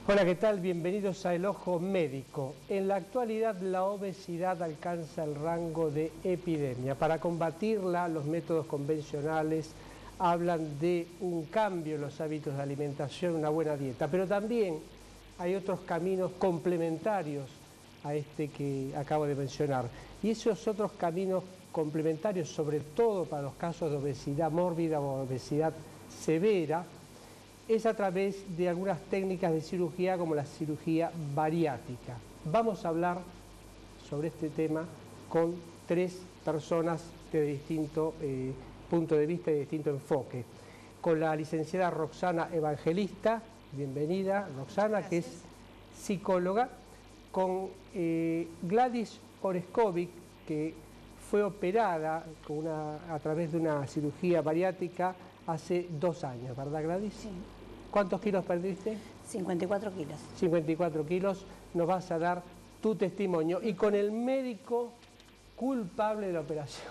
Hola, ¿qué tal? Bienvenidos a El Ojo Médico. En la actualidad la obesidad alcanza el rango de epidemia. Para combatirla, los métodos convencionales hablan de un cambio en los hábitos de alimentación, una buena dieta, pero también hay otros caminos complementarios a este que acabo de mencionar. Y esos otros caminos complementarios, sobre todo para los casos de obesidad mórbida o obesidad severa, es a través de algunas técnicas de cirugía como la cirugía bariátrica. Vamos a hablar sobre este tema con tres personas de distinto punto de vista y de distinto enfoque. Con la licenciada Roxana Evangelista, bienvenida Roxana. Gracias. Que es psicóloga, con Gladys Oreskovic, que fue operada a través de una cirugía bariátrica hace 2 años, ¿verdad, Gladys? Sí. ¿Cuántos kilos perdiste? 54 kilos. 54 kilos, nos vas a dar tu testimonio. Y con el médico culpable de la operación,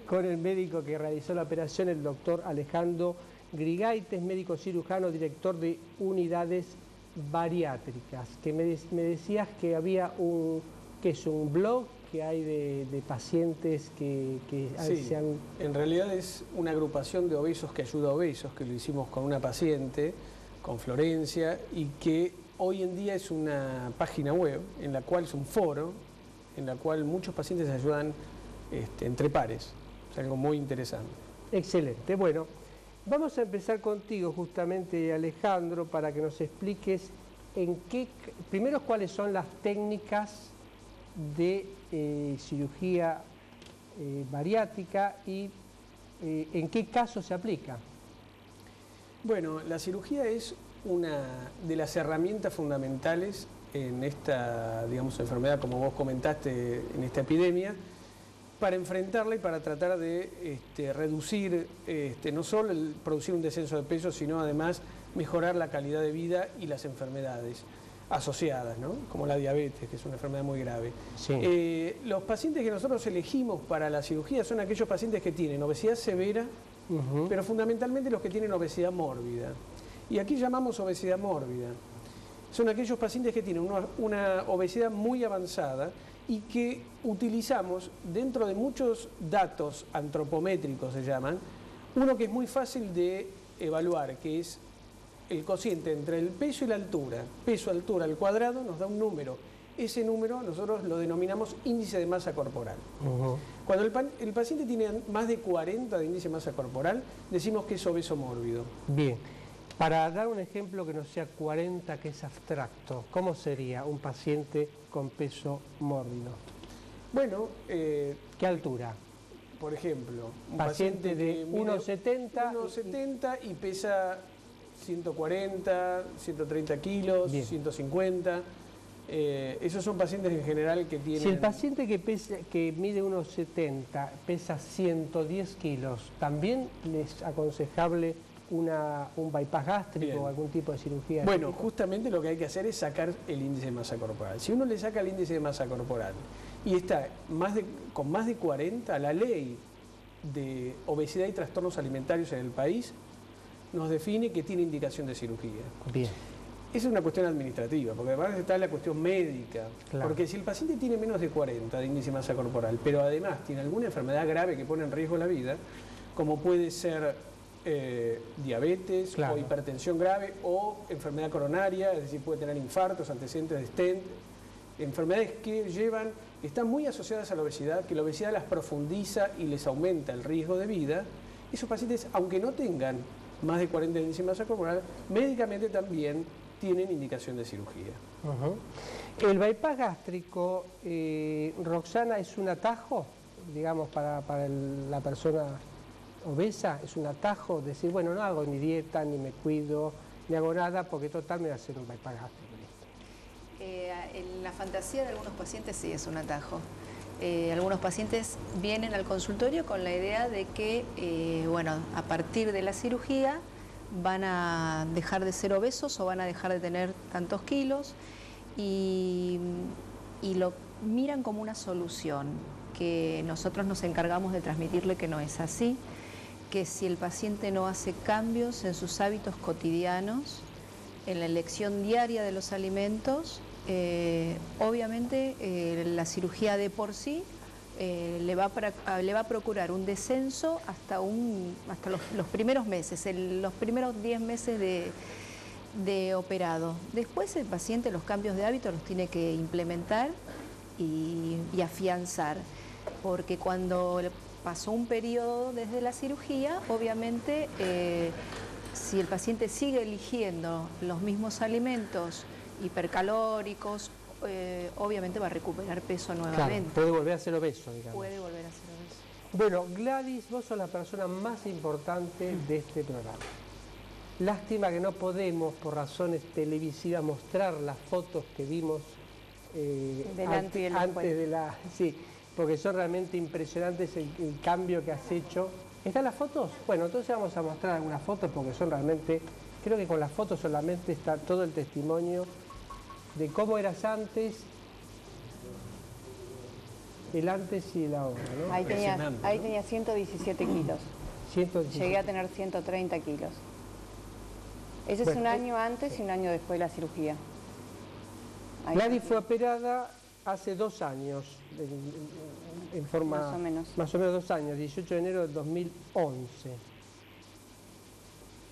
con el médico que realizó la operación, el doctor Alejandro Grigaites, médico cirujano, director de unidades bariátricas, que me decías que había un blog que hay de pacientes que sí, se han... En realidad es una agrupación de obesos que ayuda a obesos, que lo hicimos con una paciente, con Florencia, y que hoy en día es una página web, en la cual es un foro, en la cual muchos pacientes se ayudan entre pares. Es algo muy interesante. Excelente. Bueno, vamos a empezar contigo justamente, Alejandro, para que nos expliques primero cuáles son las técnicas de cirugía bariátrica y en qué caso se aplica. Bueno, la cirugía es una de las herramientas fundamentales en esta, digamos, enfermedad, como vos comentaste, en esta epidemia, para enfrentarla y para tratar de reducir, no solo producir un descenso de peso, sino además mejorar la calidad de vida y las enfermedades asociadas, ¿no? Como la diabetes, que es una enfermedad muy grave. Sí. Los pacientes que nosotros elegimos para la cirugía son aquellos pacientes que tienen obesidad severa, pero fundamentalmente los que tienen obesidad mórbida. Y aquí llamamos obesidad mórbida. Son aquellos pacientes que tienen una obesidad muy avanzada y que utilizamos, dentro de muchos datos antropométricos se llaman, uno que es muy fácil de evaluar, que es el cociente entre el peso y la altura. Peso-altura al cuadrado nos da un número. Ese número nosotros lo denominamos índice de masa corporal. Cuando el paciente tiene más de 40 de índice de masa corporal, decimos que es obeso mórbido. Bien. Para dar un ejemplo que no sea 40, que es abstracto, ¿cómo sería un paciente con peso mórbido? Bueno, ¿qué altura? Por ejemplo, un paciente de 1,70 y pesa 140, 130 kilos, bien. 150. Esos son pacientes en general que tienen... Si el paciente que mide 1,70 pesa 110 kilos, ¿también es aconsejable un bypass gástrico? Bien. O algún tipo de cirugía? Bueno, justamente lo que hay que hacer es sacar el índice de masa corporal. Si uno le saca el índice de masa corporal y está con más de 40, la ley de obesidad y trastornos alimentarios en el país nos define que tiene indicación de cirugía. Bien. Esa es una cuestión administrativa, porque además está la cuestión médica. Claro. Porque si el paciente tiene menos de 40 de índice de masa corporal, pero además tiene alguna enfermedad grave que pone en riesgo la vida, como puede ser diabetes, claro, o hipertensión grave o enfermedad coronaria, es decir, puede tener infartos, antecedentes de stent, enfermedades que están muy asociadas a la obesidad, que la obesidad las profundiza y les aumenta el riesgo de vida. Esos pacientes, aunque no tengan más de 40 de índice de masa corporal, médicamente también tienen indicación de cirugía. El bypass gástrico, Roxana, ¿es un atajo, digamos, para la persona obesa? ¿Es un atajo? Decir, bueno, no hago ni dieta, ni me cuido, ni hago nada, porque total me va a hacer un bypass gástrico. En la fantasía de algunos pacientes sí es un atajo. Algunos pacientes vienen al consultorio con la idea de que, bueno, a partir de la cirugía van a dejar de ser obesos o van a dejar de tener tantos kilos y lo miran como una solución, que nosotros nos encargamos de transmitirle que no es así, que si el paciente no hace cambios en sus hábitos cotidianos, en la elección diaria de los alimentos. Obviamente la cirugía de por sí le va a procurar un descenso hasta los primeros meses, los primeros 10 meses de operado. Después el paciente los cambios de hábito los tiene que implementar y afianzar, porque cuando pasó un periodo desde la cirugía, obviamente si el paciente sigue eligiendo los mismos alimentos hipercalóricos, obviamente va a recuperar peso nuevamente. Claro, puede volver a ser obeso, digamos. Puede volver a ser obeso. Bueno, Gladys, vos sos la persona más importante de este programa. Lástima que no podemos, por razones televisivas, mostrar las fotos que vimos antes de la... Sí, porque son realmente impresionantes el cambio que has hecho. ¿Están las fotos? Bueno, entonces vamos a mostrar algunas fotos porque son realmente... Creo que con las fotos solamente está todo el testimonio de cómo eras antes, el antes y el ahora, ¿no? Ahí tenía 117 kilos. 117. Llegué a tener 130 kilos. Ese es un año antes y un año después de la cirugía. Gladys fue operada hace 2 años, en forma... Más o menos. Más o menos 2 años, 18 de enero de 2011.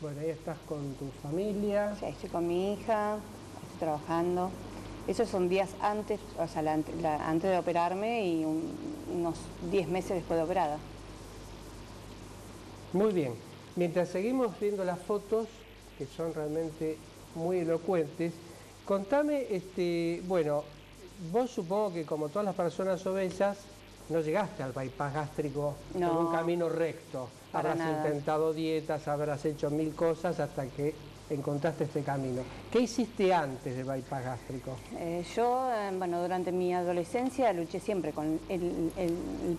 Bueno, ahí estás con tu familia. Sí, estoy con mi hija, estoy trabajando. Esos son días antes, o sea, antes de operarme y unos 10 meses después de operada. Muy bien. Mientras seguimos viendo las fotos, que son realmente muy elocuentes, contame, bueno, vos supongo que como todas las personas obesas, no llegaste al bypass gástrico en un camino recto. Habrás intentado dietas, habrás hecho 1000 cosas hasta que encontraste este camino. ¿Qué hiciste antes del bypass gástrico? Yo, bueno, durante mi adolescencia luché siempre con el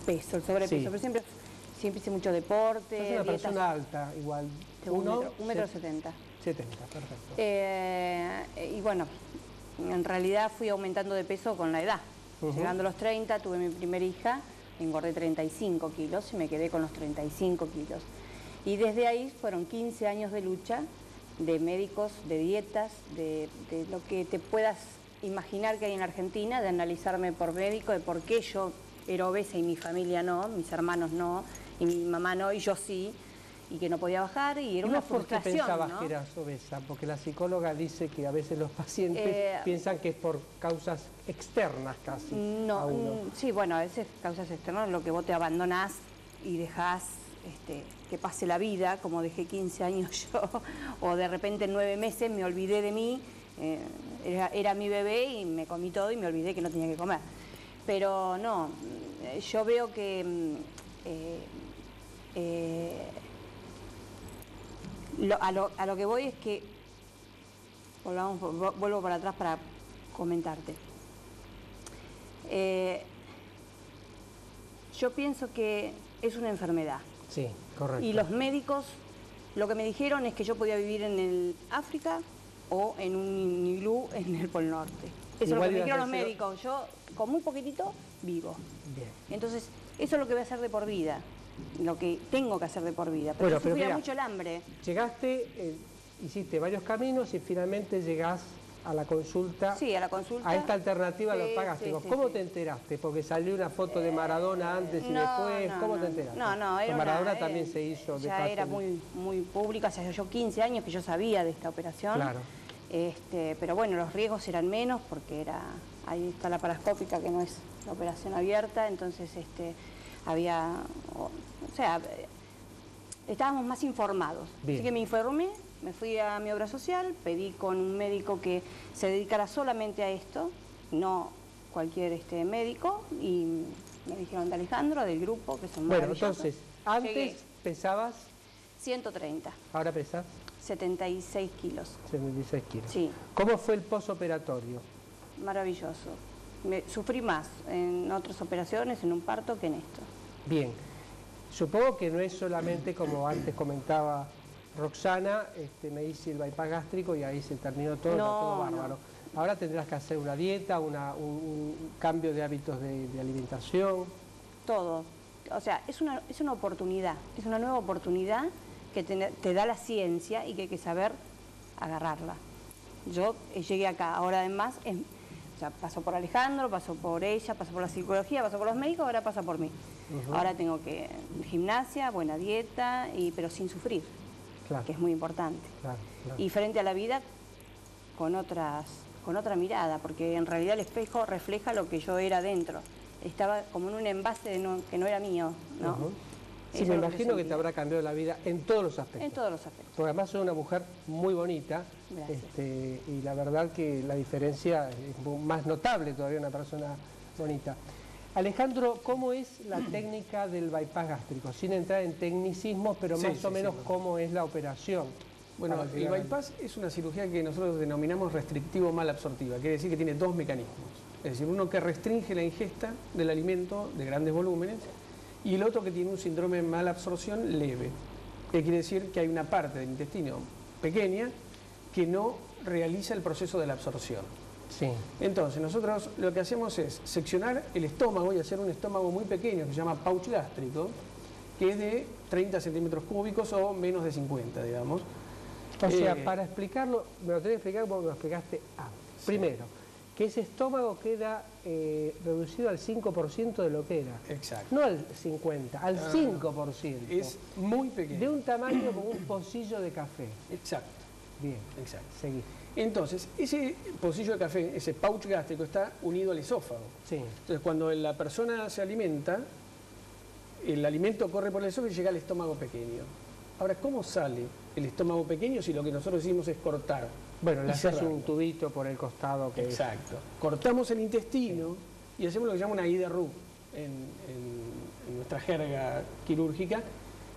peso, el sobrepeso, Sí. pero siempre hice mucho deporte. Sos una persona alta, igual. Un metro 70. 70, perfecto. Y bueno, en realidad fui aumentando de peso con la edad. Llegando a los 30, tuve mi primera hija, engordé 35 kilos y me quedé con los 35 kilos. Y desde ahí fueron 15 años de lucha, de médicos, de dietas, de lo que te puedas imaginar que hay en Argentina, de analizarme por médico, de por qué yo era obesa y mi familia no, mis hermanos no, y mi mamá no, y yo sí, y que no podía bajar, y era una frustración. ¿Por qué pensabas, ¿no?, que eras obesa? Porque la psicóloga dice que a veces los pacientes piensan que es por causas externas casi. No, sí, bueno, a veces causas externas, lo que vos te abandonás y dejás que pase la vida, como dejé 15 años yo, o de repente en 9 meses me olvidé de mí, era mi bebé y me comí todo y me olvidé que no tenía que comer. Pero no, yo veo que a lo que voy es que, vuelvo para atrás para comentarte. Yo pienso que es una enfermedad. Sí, correcto. Y los médicos, lo que me dijeron es que yo podía vivir en el África o en un iglú en el Polo Norte. Eso es lo que me dijeron los médicos. Yo, con muy poquitito, vivo. Bien. Entonces, eso es lo que voy a hacer de por vida. Lo que tengo que hacer de por vida. Pero yo sufría mucho el hambre. Llegaste, hiciste varios caminos y finalmente llegás a la consulta. Sí, a la consulta. A esta alternativa a los gástricos. Sí, ¿Cómo te enteraste? Porque salió una foto de Maradona antes y después. ¿Cómo te enteraste? Era Maradona también se hizo. Ya era muy pública, o sea, yo 15 años que yo sabía de esta operación. Claro. Pero bueno, los riesgos eran menos porque ahí está la parascópica, que no es la operación abierta, entonces estábamos más informados. Bien. Así que me informé, me fui a mi obra social, pedí con un médico que se dedicara solamente a esto, no cualquier médico, y me dijeron de Alejandro, del grupo, que son maravillosos. Bueno, entonces, antes Llegué. pesabas, 130, ahora pesás 76 kilos. 76 kilos. Sí. ¿Cómo fue el posoperatorio? Maravilloso. Sufrí más en otras operaciones, en un parto, que en esto. Bien. Supongo que no es solamente, como antes comentaba Roxana, me hice el bypass gástrico y ahí se terminó todo, está todo bárbaro. Ahora tendrás que hacer una dieta, un cambio de hábitos de alimentación. Todo. O sea, es una oportunidad, es una nueva oportunidad que te da la ciencia y que hay que saber agarrarla. yo llegué acá. Ahora además, o sea, pasó por Alejandro, pasó por ella, pasó por la psicología, pasó por los médicos, ahora pasa por mí. Ahora tengo que gimnasia, buena dieta, pero sin sufrir, que es muy importante. Y frente a la vida con otra mirada, porque en realidad el espejo refleja lo que yo era dentro. Estaba como en un envase que no era mío, ¿no? Sí, me imagino que te habrá cambiado la vida en todos los aspectos. En todos los aspectos. Porque además sos una mujer muy bonita, y la verdad que la diferencia es más notable todavía una persona bonita. Alejandro, ¿cómo es la técnica del bypass gástrico? Sin entrar en tecnicismos, pero más o menos cómo es la operación. Bueno, el bypass es una cirugía que nosotros denominamos restrictivo malabsortiva, quiere decir que tiene dos mecanismos. Es decir, uno que restringe la ingesta del alimento de grandes volúmenes y el otro que tiene un síndrome de malabsorción leve, que quiere decir que hay una parte del intestino pequeña que no realiza el proceso de la absorción. Sí. Entonces, nosotros lo que hacemos es seccionar el estómago y hacer un estómago muy pequeño que se llama pouch gástrico, que es de 30 centímetros cúbicos o menos de 50, digamos. O sea, para explicarlo, me lo tenés que explicar como me lo explicaste antes. Sí. Primero, que ese estómago queda reducido al 5% de lo que era. Exacto. No al 50%, al 5%. Es muy pequeño. De un tamaño como un pocillo de café. Exacto. Bien, exacto. Seguí. Entonces, ese pocillo de café, ese pouch gástrico, está unido al esófago. Sí. Entonces, cuando la persona se alimenta, el alimento corre por el esófago y llega al estómago pequeño. Ahora, ¿cómo sale el estómago pequeño si lo que nosotros hicimos es cortar? Bueno, le haces un tubito por el costado. Exacto. Cortamos el intestino y hacemos lo que se llama una IDRU en nuestra jerga quirúrgica,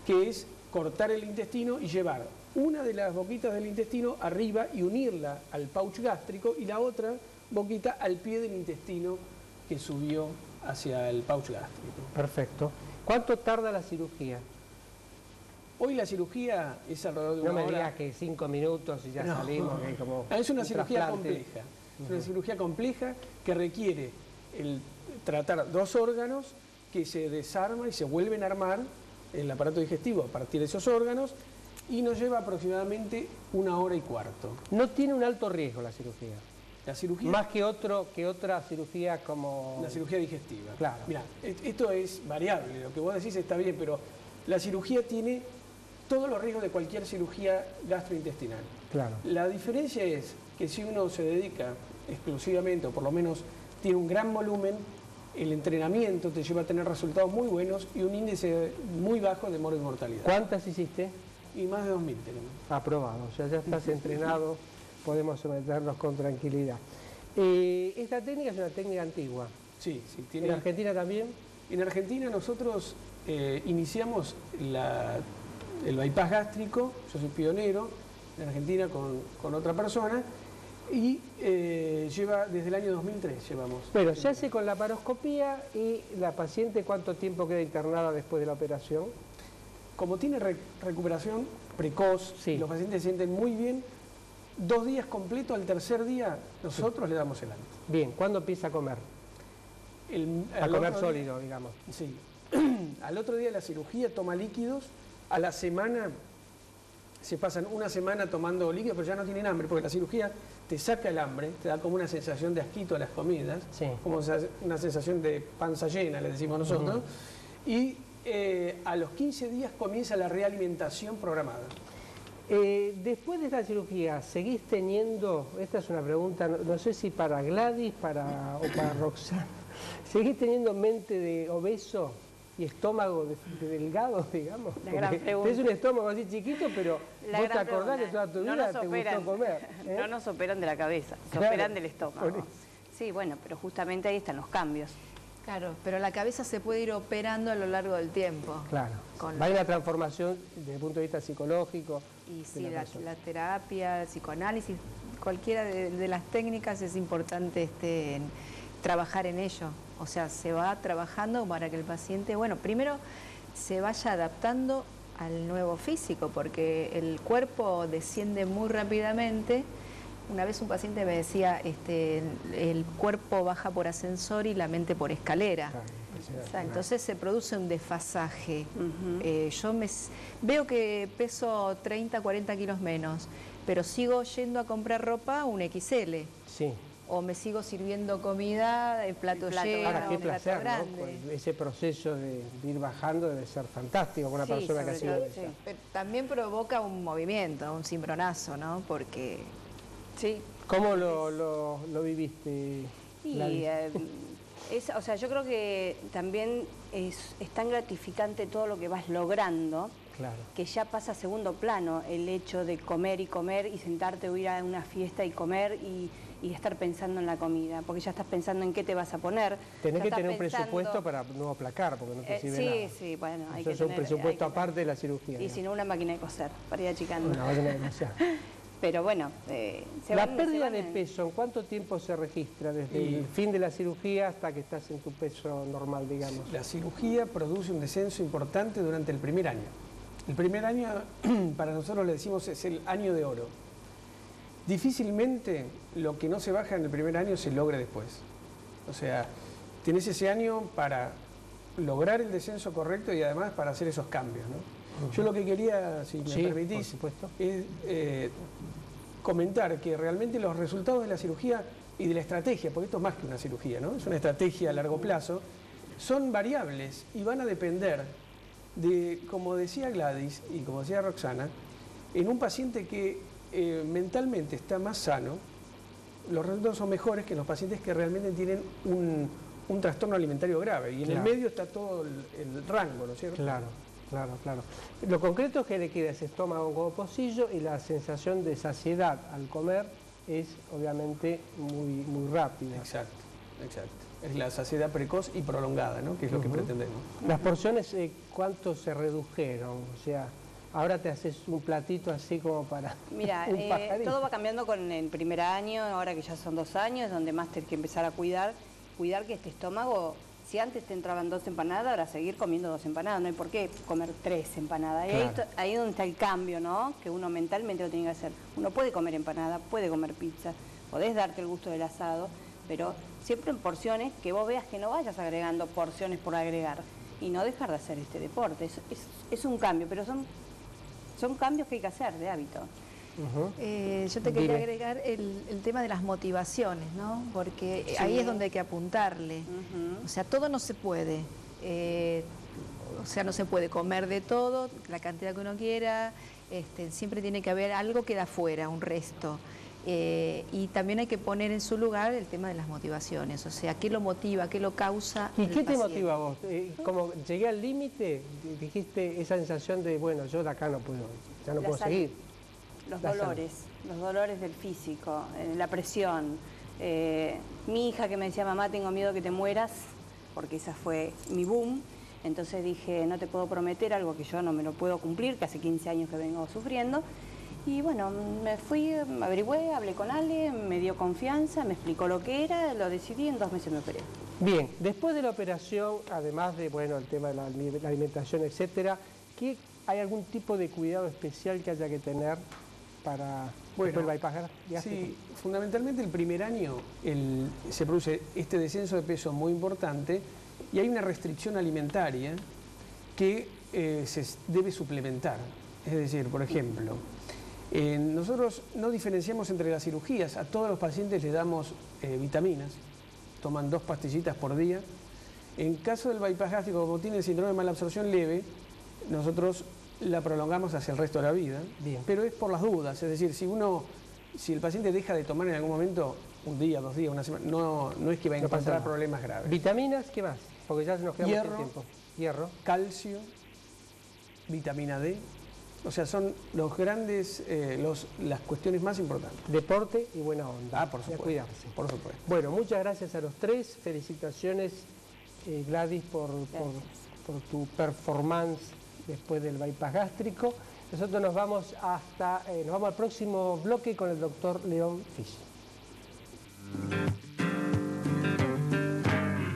que es cortar el intestino y llevar una de las boquitas del intestino arriba y unirla al pouch gástrico y la otra boquita al pie del intestino que subió hacia el pouch gástrico. Perfecto. ¿Cuánto tarda la cirugía? Hoy la cirugía es alrededor de una hora. No me digas que 5 minutos y ya salimos. Que como es una cirugía compleja. Es una cirugía compleja que requiere tratar dos órganos que se desarman y se vuelven a armar el aparato digestivo a partir de esos órganos y nos lleva aproximadamente 1 hora y cuarto. ¿No tiene un alto riesgo la cirugía? La cirugía... Más que otra cirugía como... La cirugía digestiva. Claro. Mira, esto es variable, lo que vos decís está bien, pero la cirugía tiene todos los riesgos de cualquier cirugía gastrointestinal. Claro. La diferencia es que si uno se dedica exclusivamente, o por lo menos tiene un gran volumen, el entrenamiento te lleva a tener resultados muy buenos y un índice muy bajo de mortalidad. ¿Cuántas hiciste? Y más de 2000 tenemos. Aprobado, o sea, ya estás entrenado, podemos someternos con tranquilidad. Esta técnica es una técnica antigua. Sí, sí. ¿En Argentina también? En Argentina nosotros iniciamos el bypass gástrico, yo soy pionero en Argentina con otra persona, y lleva desde el año 2003 llevamos. Bueno, se hace con la laparoscopía y la paciente, ¿cuánto tiempo queda internada después de la operación? Como tiene recuperación precoz, sí. Los pacientes se sienten muy bien, 2 días completos, al tercer día nosotros le damos el alta. Bien, ¿cuándo empieza a comer? A comer sólido, digamos. Sí. Al otro día de la cirugía toma líquidos, a la semana se pasan 1 semana tomando líquidos, pero ya no tienen hambre, porque la cirugía te saca el hambre, te da como una sensación de asquito a las comidas, sí. Como una sensación de panza llena, le decimos nosotros, y a los 15 días comienza la realimentación programada. Después de esta cirugía, ¿seguís teniendo, esta es una pregunta, no sé si para Gladys o para Roxana, ¿seguís teniendo mente de obeso y estómago de delgado, digamos? La gran pregunta. Es un estómago así chiquito, pero vos te acordás que toda tu vida te gustó comer. No nos operan de la cabeza, claro, operan del estómago. Sí, bueno, pero justamente ahí están los cambios. Claro, pero la cabeza se puede ir operando a lo largo del tiempo. Claro, va a ir la transformación desde el punto de vista psicológico. Y sí, la terapia, el psicoanálisis, cualquiera de las técnicas es importante trabajar en ello. O sea, se va trabajando para que el paciente, bueno, primero se vaya adaptando al nuevo físico, porque el cuerpo desciende muy rápidamente. Una vez un paciente me decía, el cuerpo baja por ascensor y la mente por escalera. Entonces se produce un desfasaje. Yo veo que peso 30, 40 kilos menos, pero sigo yendo a comprar ropa un XL. Sí. O me sigo sirviendo comida en plato lleno, Ahora, qué en plato placer, ¿no? grande. Pues ese proceso de ir bajando debe ser fantástico para una Sí, persona que ha sobre sido todo, obesa. sí. Pero también provoca un movimiento, un cimbronazo, ¿no? Porque Sí. ¿Cómo lo viviste, Y Gladys? o sea, yo creo que también es tan gratificante todo lo que vas logrando, Claro. que ya pasa a segundo plano el hecho de comer y sentarte o ir a una fiesta y comer y estar pensando en la comida, porque ya estás pensando en qué te vas a poner. Tenés ya que estás tener un pensando- presupuesto para no aplacar, porque no te sirve nada. Sí, bueno, hay Eso que es un tener... presupuesto hay que aparte de la cirugía. Y si no, una máquina de coser, para ir achicando. Una máquina de coser. Pero bueno, La pérdida de peso, ¿en cuánto tiempo se registra? Desde Y- el fin de la cirugía hasta que estás en tu peso normal, digamos. La cirugía produce un descenso importante durante el primer año. El primer año, para nosotros le decimos, es el año de oro. Difícilmente lo que no se baja en el primer año se logra después. O sea, tenés ese año para lograr el descenso correcto y además para hacer esos cambios, ¿no? Yo lo que quería, si me Sí, por permitís, supuesto. es comentar que realmente los resultados de la cirugía y de la estrategia, porque esto es más que una cirugía, ¿no? Es una estrategia a largo plazo, son variables y van a depender de, como decía Gladys y como decía Roxana, en un paciente que mentalmente está más sano, los resultados son mejores que en los pacientes que realmente tienen un trastorno alimentario grave. Y en Claro. el medio está todo el rango, ¿no es cierto? Claro, claro. Lo concreto es que le queda ese estómago como pocillo y la sensación de saciedad al comer es obviamente muy rápida. Exacto. Es la saciedad precoz y prolongada, ¿no? Que es lo que pretendemos. Las porciones, ¿cuánto se redujeron? O sea, ahora te haces un platito así como para Mira, un pajarito. todo va cambiando con el primer año, ahora que ya son 2 años, donde más tenés que empezar a cuidar que este estómago, si antes te entraban 2 empanadas, ahora seguir comiendo 2 empanadas, no hay por qué comer 3 empanadas. Y Claro. ahí es donde está el cambio, ¿no? Que uno mentalmente lo tiene que hacer. Uno puede comer empanada, puede comer pizza, podés darte el gusto del asado, pero siempre en porciones que vos veas que no vayas agregando porciones por agregar y no dejar de hacer este deporte. Es un cambio, pero son cambios que hay que hacer de hábito. Ujú. yo te quería Dime. agregar el tema de las motivaciones, ¿no? Porque Sí. ahí es donde hay que apuntarle. Ujú. O sea, todo no se puede. O sea, no se puede comer de todo, la cantidad que uno quiera. Siempre tiene que haber algo que da fuera, un resto. Y también hay que poner en su lugar el tema de las motivaciones. O sea, ¿qué lo motiva, qué lo causa? ¿Y el qué te paciente? motiva a vos? Como llegué al límite, dijiste esa sensación de, bueno, yo de acá no puedo, ya no La puedo salud. seguir. Los La salud. dolores del físico, la presión. Mi hija que me decía, mamá, tengo miedo que te mueras, porque esa fue mi boom. Entonces dije, no te puedo prometer algo que yo no me lo puedo cumplir, que hace 15 años que vengo sufriendo. Y bueno, me fui, me averigüé, hablé con Ale, me dio confianza, me explicó lo que era, lo decidí, en 2 meses me operé. Bien, después de la operación, además de, bueno, el tema de la alimentación, etcétera, ¿hay algún tipo de cuidado especial que haya que tener para después del bypass gástrico? Sí, fundamentalmente el primer año se produce este descenso de peso muy importante y hay una restricción alimentaria que se debe suplementar. Es decir, por ejemplo, nosotros no diferenciamos entre las cirugías, a todos los pacientes les damos vitaminas, toman 2 pastillitas por día. En caso del bypass gástrico, como tienen síndrome de malabsorción leve, nosotros la prolongamos hacia el resto de la vida, Bien. pero es por las dudas, es decir, si el paciente deja de tomar en algún momento, un día, 2 días, una semana, no es que va a No pasa encontrar nada. problemas graves. ¿Vitaminas? ¿Qué más? Porque ya se nos queda mucho Hierro. tiempo. Hierro. Calcio, vitamina D, o sea, son los grandes, las cuestiones más importantes. Deporte y buena onda. Por Y a supuesto. cuidarse. Por supuesto. Bueno, muchas gracias a los 3. Felicitaciones, Gladys, por tu performance después del bypass gástrico. Nosotros nos vamos al próximo bloque con el doctor León Fisch.